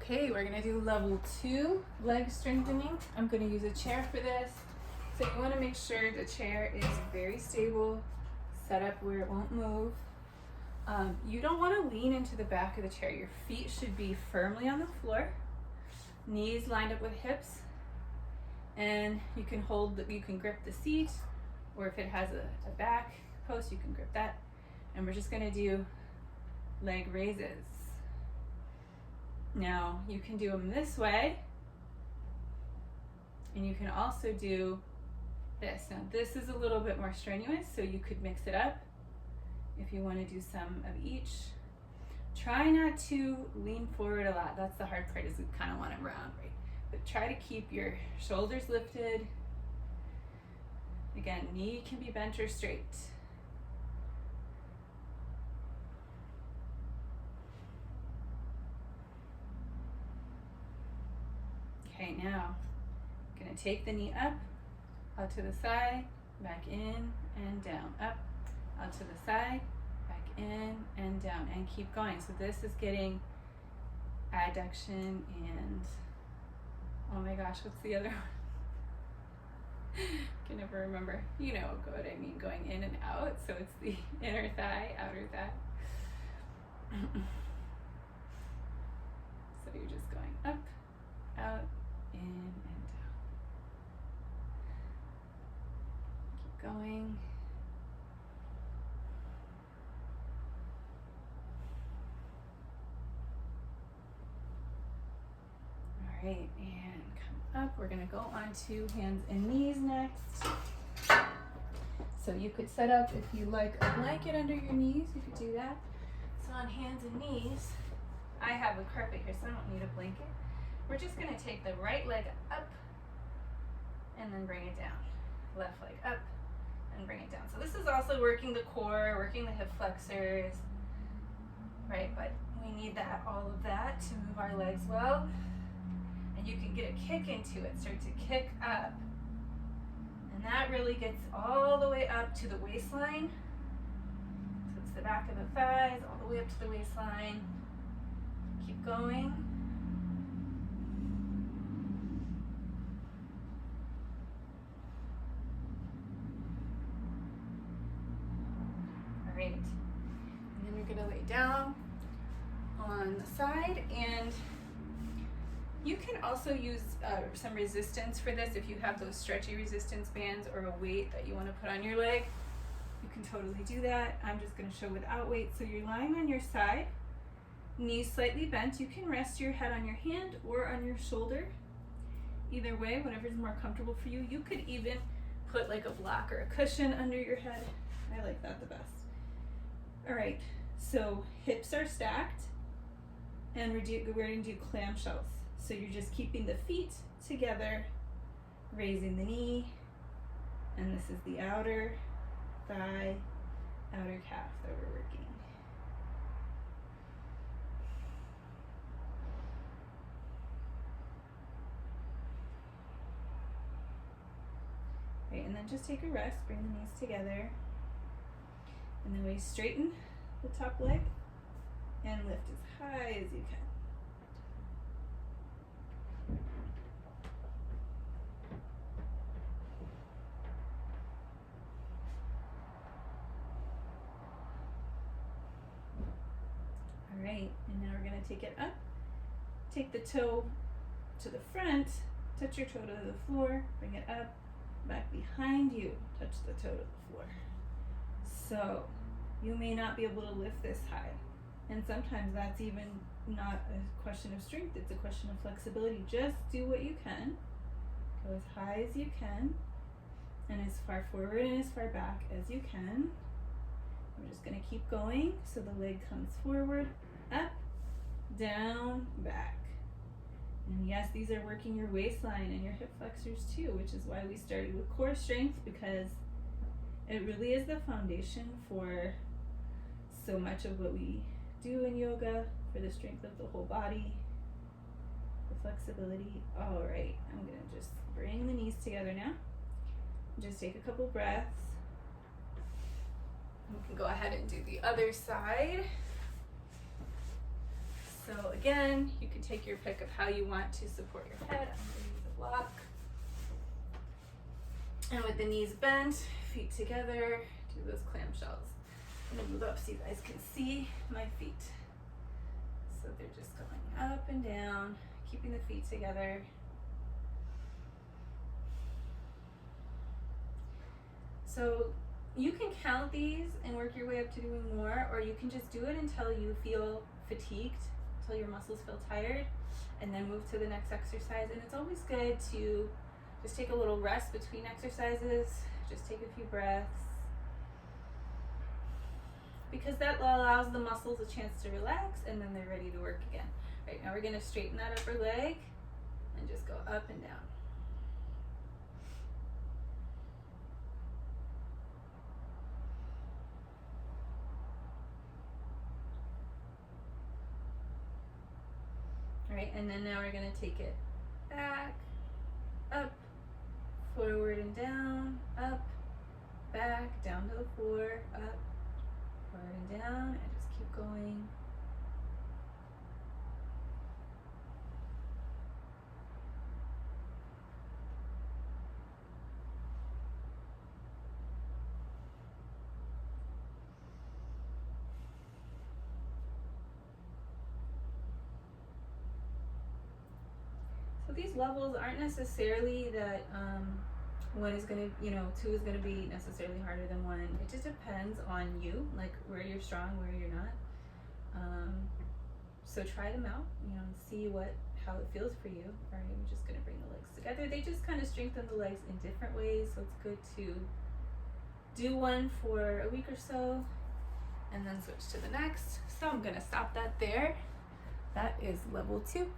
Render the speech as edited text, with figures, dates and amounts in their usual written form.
Okay, we're gonna do level 2 leg strengthening. I'm gonna use a chair for this. So you wanna make sure the chair is very stable, set up where it won't move. You don't wanna lean into the back of the chair. Your feet should be firmly on the floor, knees lined up with hips, and you can grip the seat, or if it has a back post, you can grip that. And we're just gonna do leg raises. Now you can do them this way, and you can also do this. Now this is a little bit more strenuous, so you could mix it up if you want to do some of each. Try not to lean forward a lot. That's the hard part, is we kind of want it round, right? But try to keep your shoulders lifted. Again, knee can be bent or straight. Okay, now I'm gonna take the knee up, out to the side, back in and down, up, out to the side, back in and down, and keep going. So this is getting adduction and, oh my gosh, what's the other one? Can never remember. You know what I mean, going in and out. So it's the inner thigh, outer thigh. So you're just going up, out, in and down. Keep going. All right, and come up. We're gonna go on to hands and knees next. So you could set up, if you like a blanket under your knees, you could do that. So on hands and knees, I have a carpet here, so I don't need a blanket. We're just gonna take the right leg up and then bring it down. Left leg up and bring it down. So this is also working the core, working the hip flexors, right? But we need that, all of that, to move our legs well. And you can get a kick into it, start to kick up. And that really gets all the way up to the waistline. So it's the back of the thighs, all the way up to the waistline. Keep going. All right, and then you're gonna lay down on the side, and you can also use some resistance for this. If you have those stretchy resistance bands or a weight that you want to put on your leg, you can totally do that. I'm just going to show without weight. So you're lying on your side, knees slightly bent. You can rest your head on your hand or on your shoulder. Either way, whatever's more comfortable for you. You could even put like a block or a cushion under your head. I like that the best. All right, so hips are stacked, and we're going to do clamshells. So you're just keeping the feet together, raising the knee, and this is the outer thigh, outer calf that we're working. Okay, and then just take a rest, bring the knees together, and then we straighten the top leg and lift as high as you can. All right, and now we're gonna take it up. Take the toe to the front, touch your toe to the floor, bring it up, back behind you, touch the toe to the floor. So you may not be able to lift this high. And sometimes that's even not a question of strength, it's a question of flexibility. Just do what you can. Go as high as you can, and as far forward and as far back as you can. We're just gonna keep going. So the leg comes forward, up, down, back. And yes, these are working your waistline and your hip flexors too, which is why we started with core strength, because it really is the foundation for so much of what we do in yoga, for the strength of the whole body, the flexibility. All right, I'm gonna just bring the knees together now. Just take a couple breaths. We can go ahead and do the other side. So again, you can take your pick of how you want to support your head. I'm going to use a block. And with the knees bent, feet together, do those clamshells. I'm going to move up so you guys can see my feet. So they're just going up and down, keeping the feet together. So you can count these and work your way up to doing more, or you can just do it until you feel fatigued, until your muscles feel tired, and then move to the next exercise. And it's always good to just take a little rest between exercises, just take a few breaths, because that allows the muscles a chance to relax and then they're ready to work again. Right, now we're going to straighten that upper leg and just go up and down. All right, and then now we're going to take it back, up, forward and down, up, back, down to the floor, up, forward and down, and just keep going. So these levels aren't necessarily that one is going to, 2 is going to be necessarily harder than 1. It just depends on you, like where you're strong, where you're not. So try them out, and see how it feels for you. All right, I'm just going to bring the legs together. They just kind of strengthen the legs in different ways, so it's good to do one for a week or so and then switch to the next. So I'm going to stop that there. That is level 2.